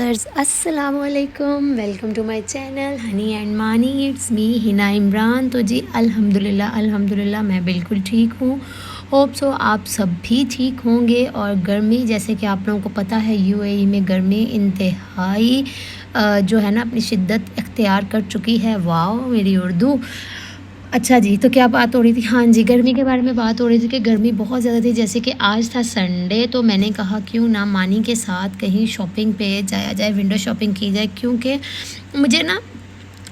Viewers अस्सलाम वालेकुम, welcome to my channel Honey and Mani. It's me Hina Imran. तो जी अल्हम्दुलिल्लाह मैं बिल्कुल ठीक हूँ। होप सो आप सब भी ठीक होंगे। और गर्मी, जैसे कि आप लोगों को पता है, यूएई में गर्मी इंतहाई जो है ना अपनी शिद्दत इख्तियार कर चुकी है। वाओ मेरी उर्दू। अच्छा जी, तो क्या बात हो रही थी? हाँ जी, गर्मी के बारे में बात हो रही थी कि गर्मी बहुत ज़्यादा थी। जैसे कि आज था संडे, तो मैंने कहा क्यों ना मानी के साथ कहीं शॉपिंग पे जाया जाए, विंडो शॉपिंग की जाए। क्योंकि मुझे ना,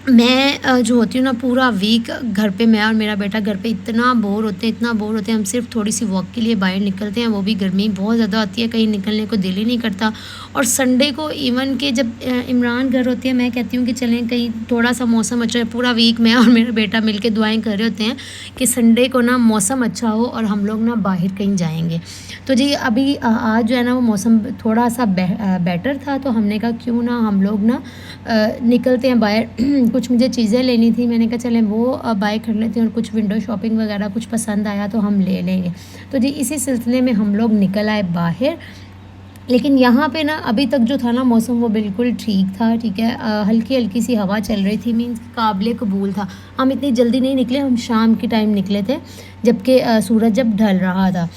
मैं जो होती हूँ ना, पूरा वीक घर पे मैं और मेरा बेटा घर पे इतना बोर होते हैं। हम सिर्फ थोड़ी सी वॉक के लिए बाहर निकलते हैं, वो भी गर्मी बहुत ज़्यादा आती है, कहीं निकलने को दिल ही नहीं करता। और संडे को इवन के जब इमरान घर होती है, मैं कहती हूँ कि चलें कहीं, थोड़ा सा मौसम अच्छा है। पूरा वीक मैं और मेरा बेटा मिल के दुआएँ कर रहे होते हैं कि संडे को ना मौसम अच्छा हो और हम लोग ना बाहर कहीं जाएँगे। तो जी अभी आज जो है ना वो मौसम थोड़ा सा बेटर था, तो हमने कहा क्यों ना हम लोग ना निकलते हैं बाहर। कुछ मुझे चीज़ें लेनी थी, मैंने कहा चलें वो बाय कर लेते हैं। और कुछ विंडो शॉपिंग वगैरह कुछ पसंद आया तो हम ले लेंगे। तो जी इसी सिलसिले में हम लोग निकल आए बाहर। लेकिन यहाँ पे ना अभी तक जो था ना मौसम वो बिल्कुल ठीक था, ठीक है। हल्की हल्की सी हवा चल रही थी, मीन्स काबिल कबूल था। हम इतनी जल्दी नहीं निकले, हम शाम के टाइम निकले थे, जबकि सूरज जब ढल रहा था।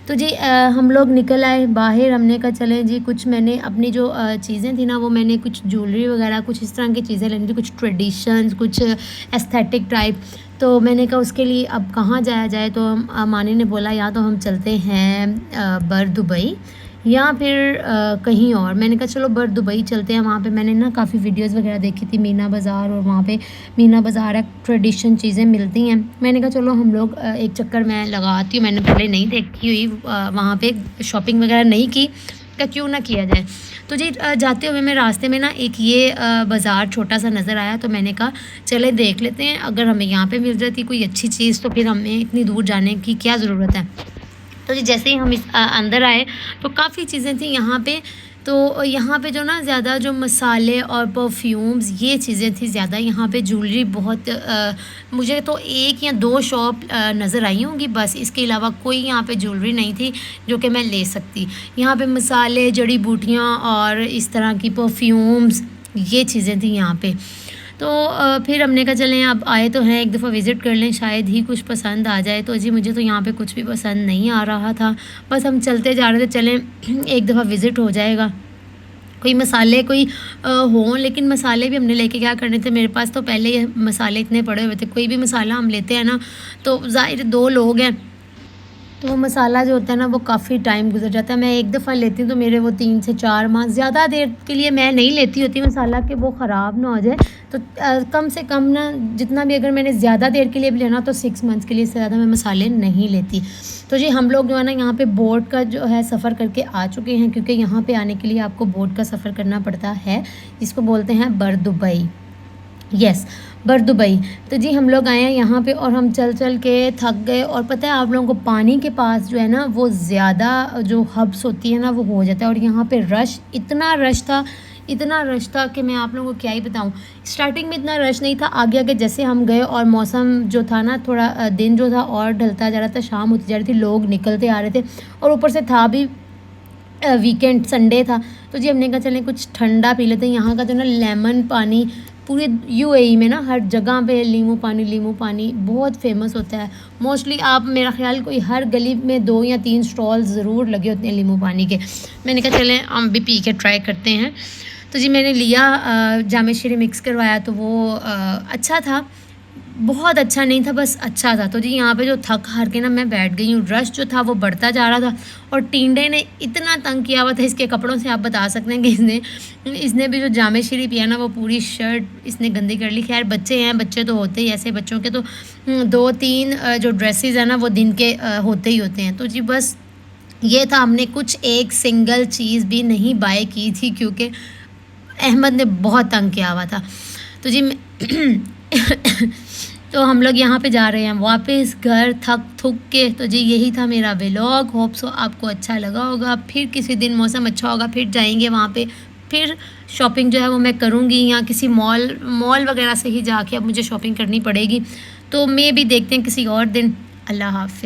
तो जी हम लोग निकल आए बाहर। हमने कहा चलें जी, कुछ मैंने अपनी जो चीज़ें थी ना, वो मैंने कुछ ज्वेलरी वगैरह कुछ इस तरह की चीज़ें लेनी थी, कुछ ट्रेडिशंस, कुछ एस्थेटिक टाइप। तो मैंने कहा उसके लिए अब कहाँ जाया जाए। तो हम मानी ने बोला या तो हम चलते हैं बर दुबई या फिर कहीं और। मैंने कहा चलो बर दुबई चलते हैं। वहाँ पे मैंने ना काफ़ी वीडियोस वगैरह देखी थी, मीना बाज़ार, और वहाँ पे मीना बाज़ार है, ट्रेडिशन चीज़ें मिलती हैं। मैंने कहा चलो हम लोग एक चक्कर मैं लगाती हूँ। मैंने पहले नहीं देखी हुई वहाँ पे, शॉपिंग वगैरह नहीं की, क्या क्यों ना किया जाए। तो जी जाते हुए मैं रास्ते में ना एक ये बाज़ार छोटा सा नज़र आया, तो मैंने कहा चले देख लेते हैं, अगर हमें यहाँ पे मिल जाती कोई अच्छी चीज़ तो फिर हमें इतनी दूर जाने की क्या ज़रूरत है। तो जी जैसे ही हम इस अंदर आए तो काफ़ी चीज़ें थी यहाँ पे। तो यहाँ पे जो ना ज़्यादा जो मसाले और परफ्यूम्स ये चीज़ें थी ज़्यादा। यहाँ पे ज्वेलरी बहुत मुझे तो एक या दो शॉप नज़र आई होंगी बस, इसके अलावा कोई यहाँ पे ज्वेलरी नहीं थी जो कि मैं ले सकती। यहाँ पे मसाले, जड़ी बूटियाँ और इस तरह की परफ्यूम्स ये चीज़ें थी यहाँ पे। तो फिर हमने कहा चलें अब आए तो हैं, एक दफ़ा विज़िट कर लें, शायद ही कुछ पसंद आ जाए। तो जी मुझे तो यहाँ पे कुछ भी पसंद नहीं आ रहा था, बस हम चलते जा रहे थे, चलें एक दफ़ा विज़िट हो जाएगा। कोई मसाले कोई हों, लेकिन मसाले भी हमने लेके क्या करने थे, मेरे पास तो पहले ही मसाले इतने पड़े हुए थे। कोई भी मसाला हम लेते हैं ना, तो ज़ाहिर दो लोग हैं, तो वो मसाला जो होता है ना वो काफ़ी टाइम गुजर जाता है। मैं एक दफ़ा लेती हूँ तो मेरे वो 3 से 4 माह, ज़्यादा देर के लिए मैं नहीं लेती होती मसाला कि वो ख़राब ना हो जाए। तो कम से कम ना, जितना भी अगर मैंने ज़्यादा देर के लिए भी लेना तो 6 मंथ्स के लिए, इससे ज़्यादा मैं मसाले नहीं लेती। तो जी हम लोग जो है ना यहाँ पे बोट का जो है सफ़र करके आ चुके हैं, क्योंकि यहाँ पे आने के लिए आपको बोट का सफ़र करना पड़ता है, जिसको बोलते हैं बर दुबई। यस, बर दुबई। तो जी हम लोग आए हैं यहाँ पे और हम चल चल के थक गए। और पता है आप लोगों को, पानी के पास जो है ना वो ज़्यादा जो हब्स होती है ना वो हो जाता है। और यहाँ पे रश, इतना रश था कि मैं आप लोगों को क्या ही बताऊँ। स्टार्टिंग में इतना रश नहीं था, आगे आगे जैसे हम गए और मौसम जो था ना, थोड़ा दिन जो था और ढलता जा रहा था, शाम होती जा रही थी, लोग निकलते आ रहे थे, और ऊपर से था भी वीकेंड, संडे था। तो जी हमने कहा चलें कुछ ठंडा पी लेते हैं। यहाँ का जो ना लेमन पानी, पूरे यूएई में ना हर जगह पे नींबू पानी बहुत फेमस होता है। मोस्टली आप, मेरा ख्याल कोई हर गली में 2 या 3 स्टॉल ज़रूर लगे होते हैं नींबू पानी के। मैंने कहा चलें हम भी पी के ट्राई करते हैं। तो जी मैंने लिया, जामे शीरी मिक्स करवाया, तो वो अच्छा था, बहुत अच्छा नहीं था, बस अच्छा था। तो जी यहाँ पे जो थक हार के ना मैं बैठ गई हूँ। रश जो था वो बढ़ता जा रहा था, और टींडे ने इतना तंग किया हुआ था इसके कपड़ों से, आप बता सकते हैं कि इसने भी जो जामे शीरी पिया ना वो पूरी शर्ट इसने गंदी कर ली। खैर बच्चे हैं, बच्चे तो होते ही ऐसे, बच्चों के तो 2-3 जो ड्रेसेस हैं ना वो दिन के होते ही होते हैं। तो जी बस ये था, हमने कुछ एक सिंगल चीज़ भी नहीं बाय की थी, क्योंकि अहमद ने बहुत तंग किया हुआ था। तो जी तो हम लोग यहाँ पे जा रहे हैं वापस घर, थक थुक के। तो जी यही था मेरा व्लॉग, होप सो आपको अच्छा लगा होगा। फिर किसी दिन मौसम अच्छा होगा फिर जाएंगे वहाँ पे, फिर शॉपिंग जो है वो मैं करूँगी, या किसी मॉल वगैरह से ही जाके अब मुझे शॉपिंग करनी पड़ेगी। तो मैं भी देखते हैं किसी और दिन। अल्लाह हाफ़िज़।